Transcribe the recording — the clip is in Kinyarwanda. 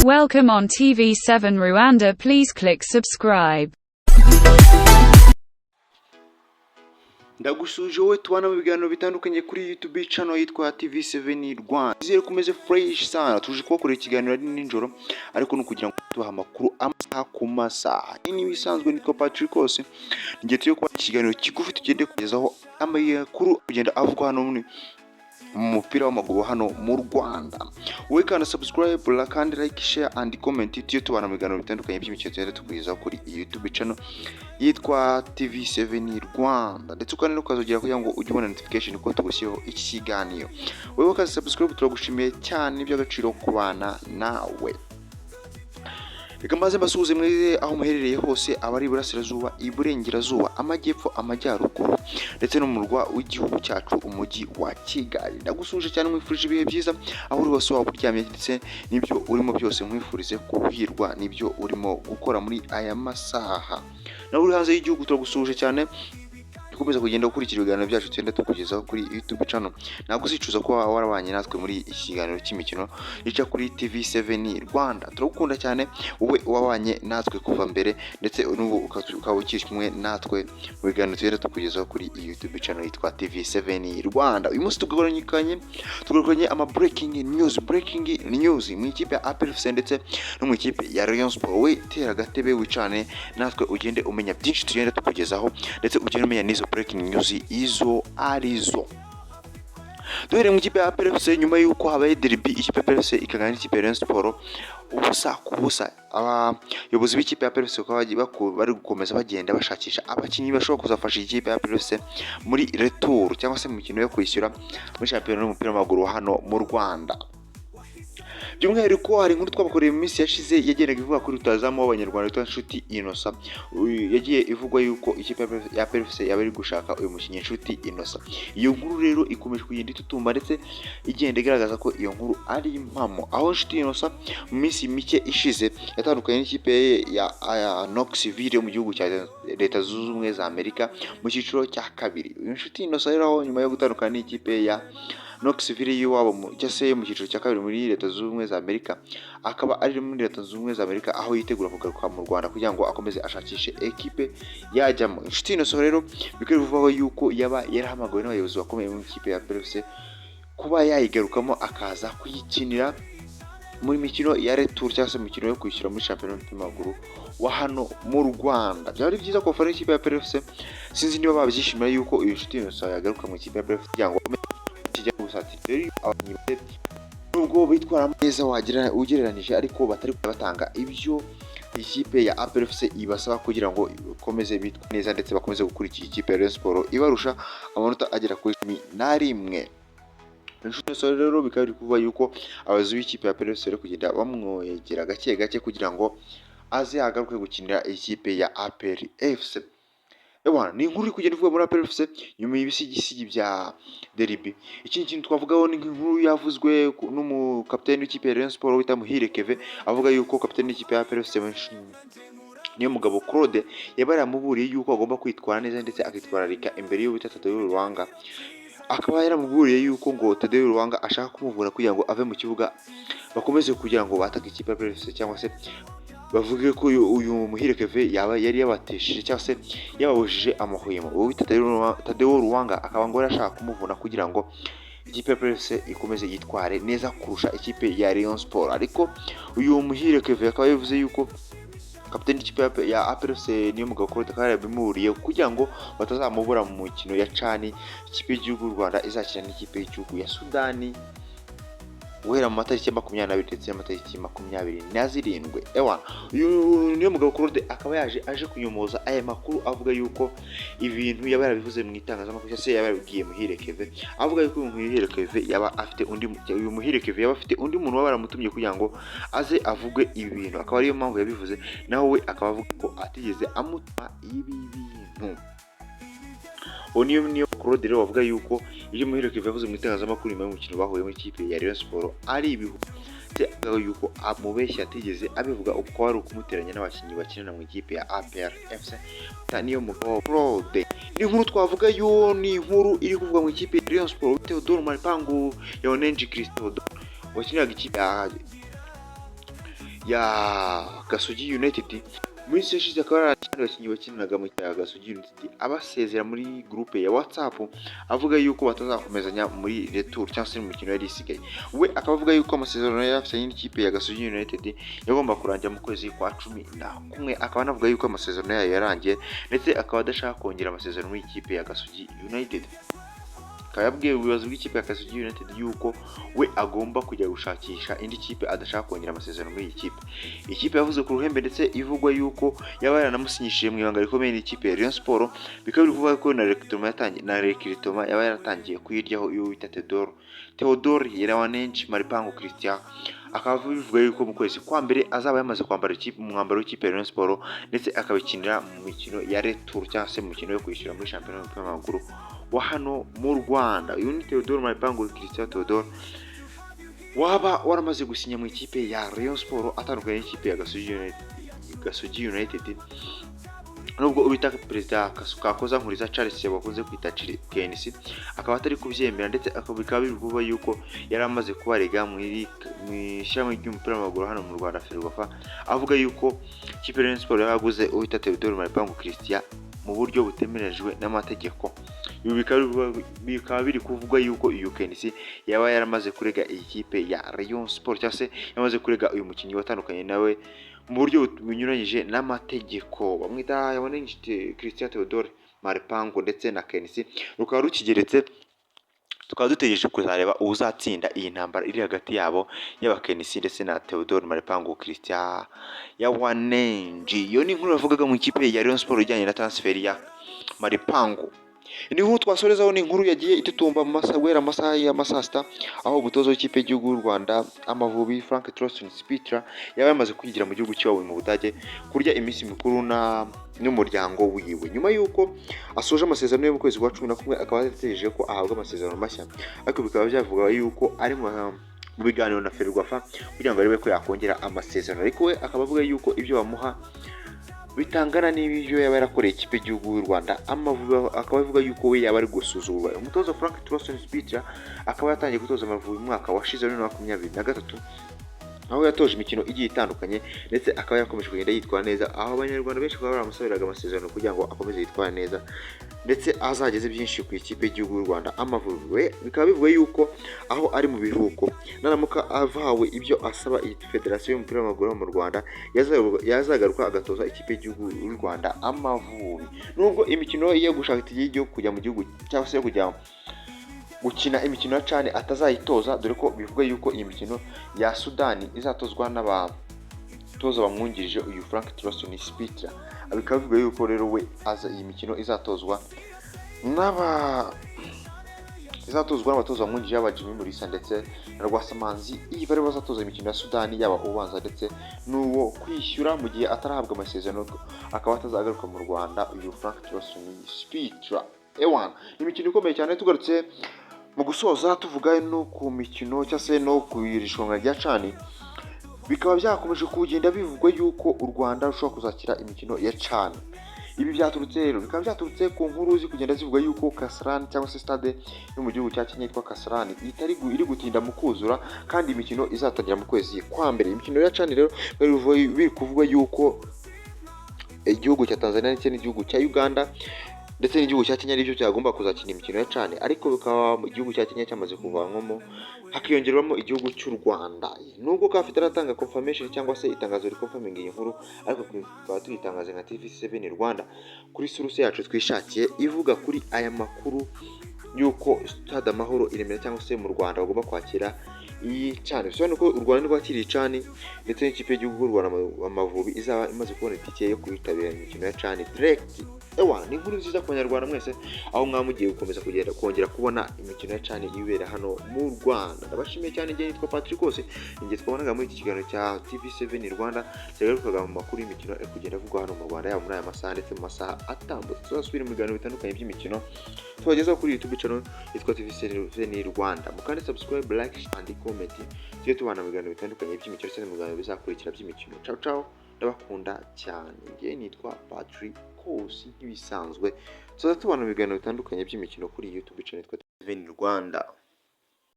Welcome on TV7 Rwanda. Please click subscribe. Ndagusuje wowe tubana mu biganiro bitandukanye kuri YouTube channel yitwa TV7 Rwanda. Izere kumeze fresh sana. Tuje kubakorera ikiganiro ari ninjoro ariko no kugira ngo tubaha amakuru amasaha ku masaha. Ni bisanzwe nitwa Patrick Kose. Ngiye tuyo kuba ikiganiro kigufi tugende kugezaho amakuru kugenda avugwa hano mu mupira w'amaguru hano mu Rwanda. Wowe kana subscribe, kandi like, share and comment tuyo tubana mu biganiro bitandukanye by'imikino tugenda tukugezaho kuri YouTube channel yitwa TV7 Rwanda. Ndetse ukane no kazogera kugira ngo ujye ubona notification ko tugushyeho iki kiganiro. Wowe kana subscribe, turagushimiye cyane iby'agaciro kubana nawe. Reka maze mbasuhuze mwese aho muherereye hose, abari burasirazuba, iburengerazuba, amajyepfo, amajyaruguru ndetse no mu murwa w'igihugu cyacu umujyi wa Kigali. Ndagusuje cyane, mwifurije ibihe byiza aho uri wose waba uryamye ndetse n'ibyo urimo byose, mwifurize kuhirwa n'ibyo urimo gukora muri aya masaha. Nawe uri hanze y'igihugu turagusuje cyane. Dukomeza kugenda ukurikira ibiganiro byacu tugenda tukugezaho kuri YouTube channel. Ntabwo uzicuza ko warabanye natwe muri iki kiganiro cy'imikino gica kuri TV7 Rwanda. Turagukunda cyane wowe wabanye natwe kuva mbere ndetse n'ubu ukabukishimwe natwe mu biganiro tugenda tukugezaho kuri YouTube channel yitwa TV7 Rwanda. Uyu munsi tugakoranye ama breaking news mu ikipe ya APRFC ndetse no mu ikipe ya Rayon Sport. We tera gatebe wicane natwe ugende umenya byinshi tugenda tukugezaho ndetse ugende umenya nizo breaking news izo arizo. Duhere mu ikipe ya APRFC nyuma y'uko habaye derby ikipe ya APRFC ikangana n'ikipe ya Rayon Sport ubusa ku busa. Abayobozi b'ikipe ya APRFC bari gukomeza bagenda bashakisha abakinnyi bashobora kuzafasha ikipe ya APRFC muri retour cyangwa se mu mikino yo kwishyura muri shampiyona y'umupira w'amaguru hano mu Rwanda. By'umwihariko hari inkuru twabakoreye mu minsi yashize yagendaga ivuga kuri Rutahizamu w'Abanyarwanda witwa Nshuti Innocent. Yagiye ivugwa yuko ikipe ya APRFC yaba iri gushaka uyu mukinnyi Nshuti Innocent. Iyo nkuru rero ikomeje kugenda itutumba ndetse igenda igaragaza ko iyo nkuru ari impamo, aho Nshuti Innocent mu minsi mike ishize yatandukanye n'ikipe ya Knoxville mu gihugu cya Leta Zunze Ubumwe za Amerika mu cyiciro cya kabiri. Uyu Nshuti Innocent rero nyuma yo gutandukana n'ikipe ya Knoxville y'iwabo mu cyiciro cya kabiri muri Leta Zunze Ubumwe za Amerika, akaba ari muri Leta Zunze Ubumwe za Amerika aho yitegura kugaruka mu Rwanda kugira ngo akomeze ashakishe ekipe yajyamo. Nshuti Innocent rero bikari bivuga yuko yaba yarahamagawe n'abayobozi bakomeye mu ikipe ya APRFC kuba yayigarukamo akaza kuyikinira muri mikino ya retour cyangwa se mikino yo kwishyura muri shampiyona y'umupira w'amaguru wa hano mu Rwanda. Byari byiza ko fana ikipe ya APRFC, sinzi niba babyishimira yuko uyu Nshuti Innocent yagaruka mu ikipe ya APRFC kugira ngo kijya gusatira abanyi nubwo bitwara neza ugereranije ariko batari batanga ibyo ikipe ya APRFC ibasaba kugira ngo ikomeze bitwa neza ndetse bakomeze gukurikira ikipe ya Rayon Sport ibarusha amanota agera kuri 11. Nshuti Innocent rero bikaba biri kuvuga yuko abayobozi b'ikipe ya APRFC bari kugenda bamwegera gake kugira ngo aze agaruke gukinira ikipe ya APRFC. Ni inkuru iri kugenda ivuga muri APRFC nyuma y'ibisigisigi bya derby. Ikindi kintu twavugaho ni inkuru yavuzwe n'umukapiteni w'ikipe ya Rayon Sport wita Muhire Keve, avuga yuko kapiteni w'ikipe ya APRFC niyo mugabo Claude yabara muburiye yuko agomba kwitwara neza ndetse akitwararika imbere y'ubita Tadeo Ruwanga. Akaba yaramuburiye yuko ngo Tadeo Ruwanga ashaka kumuvura kugira ngo ave mu kibuga bakomeze kugira ngo batake ikipe ya APRFC cyangwa se bavuge ko uyu Muhire Keve yari yabatesheje cyangwa se yababujije amahwemo. Uwo bita Tadeo Ruwanga akaba ngo arashaka kumuvuna kugira ngo ikipe ya APRFC ikomeze yitware neza kurusha ikipe ya Rayon Sport. Ariko uyu Muhire Keve akaba yavuze yuko kapiteni w'ikipe ya APRFC niyo mugabo Claude akaba yabimuriye kugira ngo batazamubura mu mukino ya cani ikipe y'igihugu y'u Rwanda izakina n'ikipe y'igihugu ya Sudani guhera mu matariki 20 ndetse n'amatariki 27. Uyu niyo mugabo Claude akaba aje kunyomoza aya makuru avuga yuko ibintu yaba yarabivuze mu itangazamakuru cyase yaba yabwiye Muhire Keve, avuga yuko Muhire Keve yaba afite undi muntu wabaramutumye kugira ngo aze avuge ibi bintu, akaba ariyo mpamvu yabivuze, naho we akaba avuga ko atigeze amutuma ibi bintu. Niyo Claude rero wavuga yuko iyo Muhire Keve yavuze mu itangazamakuru nyuma y'umukino bahuye mu ikipe ya Rayon Sport ari ibihu yuko amubeshya atigeze abivuga uko ari ukumuteranya n'abakinnyi bakinana mu ikipe ya APRFC. Niyo mugabo Claude ni inkuru twavuga yo ni inkuru iri kuvuga mu ikipe ya Rayon Sport. Theodore Malpangou yaonenje Christophe wakiniraga ikipe ya Gasogi United muri session akaba ari abakinnyi bakinanaga mu cya Gasogi United abasezera muri groupe ya WhatsApp avuga yuko batazakomezanya muri retour cyangwa se mu mikino yari isigaye. We akaba avuga yuko amasezerano yari afitanye n'ikipe ya Gasogi United yagomba kurangira mu kwezi kwa 11, akaba anavuga yuko amasezerano yayo yarangiye ndetse akaba adashaka kongera amasezerano muri ikipe ya Gasogi United. Akaba yabwiye ubuyobozi bw'ikipe ya Gasogi United yuko we agomba kujya gushakisha indi kipe adashaka kongera amasezerano muri iyi kipe. Ikipe yavuze ku ruhembe ndetse ivugwa yuko yaba yaranamusinyishije mu ibanga rikomeye n'ikipe ya Rayon Sport, bikaba bivuga ko na recruitment yaba yaratangiye kuyiryaho iyo wita Theodore Yerawanenchi Malpangou Christian. Akaba bivuga yuko mu kwezi kwa mbere azaba yamaze kwambara umwambaro w'ikipe ya Rayon Sport ndetse akabikinira mu mikino ya retour cyangwa se mu mikino yo kwishyura muri shampiyona y'umupira w'amaguru wa hano mu Rwanda. Uyu ni Theodore Malpangou Christian Theodore waba waramaze gusinya mu ikipe ya Rayon Sport atandukanye n'ikipe ya Gasogi United. Nubwo ubita perezida Kakoza Nkuriza Charles bakunze kwita KNC akaba atari kubyemera ndetse akabikaba bivuga yuko yari amaze kubarega mu ishyirahamwe ry'umupira w'amaguru hano mu Rwanda Ferwafa, avuga yuko ikipe ya Rayon Sport yaguze ubita Theodore Malpangou Christian mu buryo butemerejwe n'amategeko. Ibi bikaba biri kuvuga yuko uyu KNC yaba yaramaze kurega iyi kipe ya Rayon Sport cyangwa se yamaze kurega uyu mukinnyi watandukanye nawe mu buryo bunyuranyije n'amategeko. Bamwita Yasinyiye Christian Theodore Malpangou ndetse na KNC rukaba rukigeretse. Tukaba dutegereje kuzareba uzatsinda iyi ntambara iri hagati yabo y'aba KNC ndetse na Theodore Malpangou Christian Yasinyiye. Iyo ni inkuru yavugaga mu ikipe ya Rayon Sport ijyanye na transfer ya Malpangou. Niho twasorezaho ni inkuru yagiye itutumba mu amasaha y'amasasta, aho umutoza w'ikipe y'igihugu y'u Rwanda Amavubi Frank Troston Spitra yaba yamaze kwigira mu gihugu cy'iwabo mu Budage kurya iminsi mikuru n'umuryango wiwe. Nyuma yuko asoje amasezerano yo mu kwezi kwa 11 akaba yategereje ko ahabwa amasezerano mashya, ariko bikaba byavuga yuko ari mu biganiro na Ferwafa kugira ngo arebe ko yakongera amasezerano, ariko we akaba avuga yuko ibyo bamuha bitangana n'ibyo yaba yarakoreye ikipe y'igihugu y'u Rwanda Amavubi. Akaba avuga yuko we yaba ari gusuzugura umutoza Frank Troston Spitra. Akaba yatangiye gutoza Amavubi mu mwaka washize 2023, aho yatoje imikino igiye itandukanye ndetse akaba yakomeje kugenda yitwara neza, aho abanyarwanda benshi bakaba baramusabiraga amasezerano kugira ngo akomeze yitwara neza ndetse azageze byinshi ku ikipe y'igihugu y'u Rwanda Amavubi. We bikaba bivuga yuko aho ari mu biruhuko naramuka avawe ibyo asaba iyi federasiyo y'umupira w'amaguru mu Rwanda yazagaruka agatoza ikipe y'igihugu y'u Rwanda Amavubi. Nubwo imikino yo gushaka igiye kujya mu gihugu cyangwa se kujya gukina imikino ya CHAN atazayitoza, dore ko bivuga yuko iyi mikino ya Sudani izatozwa n'abatoza bamwungirije uyu Frank Troston Spitra. Bikaba bivuga yuko rero we iyi mikino izatozwa n'abatoza bamwungirije aba Jimmy Mulisa ndetse na Rwasamanzi. Iyi bari bazatoza imikino ya Sudani yaba ubanza ndetse n'uwo kwishyura mu gihe atarahabwa amasezerano akaba atazagaruka mu Rwanda uyu Frank Troston Spitra. Imikino ikomeye cyane. Tugarutse mu gusoza tuvuga no ku mikino cyangwa se no ku irushanwa rya CHAN, bikaba byakomeje kugenda bivugwa yuko u Rwanda rushobora kuzakira imikino ya CHAN. Ibi bikaba byaturutse ku nkuru kugenda zivuga yuko Kasarani cyangwa se stade yo mu gihugu cya Kenya yitwa Kasarani iri gutinda mu kuzura kandi imikino izatangira mu kwezi kwa mbere. Imikino ya CHAN rero biri kuvuga yuko igihugu cya Tanzania ndetse n'igihugu cya Uganda ndetse n'igihugu cya Kenya aribyo cyagomba kuzakina imikino ya CHAN, ariko bikaba igihugu cya Kenya cyamaze kuvanwamo hakiyongerwamo igihugu cy'u Rwanda. Nubwo kafite aratanga confirmation cyangwa se itangazo rikonfirming iyi nkuru, ariko tukaba tuyitangaza nka TV7 Rwanda kuri source yacu twishakiye ivuga kuri aya makuru yuko Stade Amahoro Iremera cyangwa se mu Rwanda bagomba kwakira iyi CHAN. Bisobanuye ko u Rwanda rwakiriye CHAN ndetse n'ikipe y'igihugu y'u Rwanda Amavubi izaba imaze kubona itike yo kwitabira imikino ya CHAN direct. Ni inkuru nziza ku banyarwanda mwese, aho mwamugiye gukomeza kongera kubona imikino ya CHAN ibera hano mu Rwanda. Ndabashimiye cyane. Njye nitwa Patrick Kose, njye twabonaga muri iki kiganiro cya TV7 Rwanda cyagarukaga mu makuru y'imikino kugenda avugwa hano mu Rwanda yaba muri aya masaha ndetse mu masaha atambutse. Tuzasubira mu biganiro bitandukanye by'imikino tubagezaho kuri YouTube channel yitwa TV7 Rwanda. Mukande subscribe, like and comment. Tujye tubana mu biganiro bitandukanye by'imikino ndetse mu biganiro bizakurikira by'imikino. Ciao ndabakunda cyane. Njye nitwa Patrick Kose nk'ibisanzwe. Tuzatubana mu biganiro bitandukanye by'imikino kuri YouTube channel yitwa TV7 Rwanda.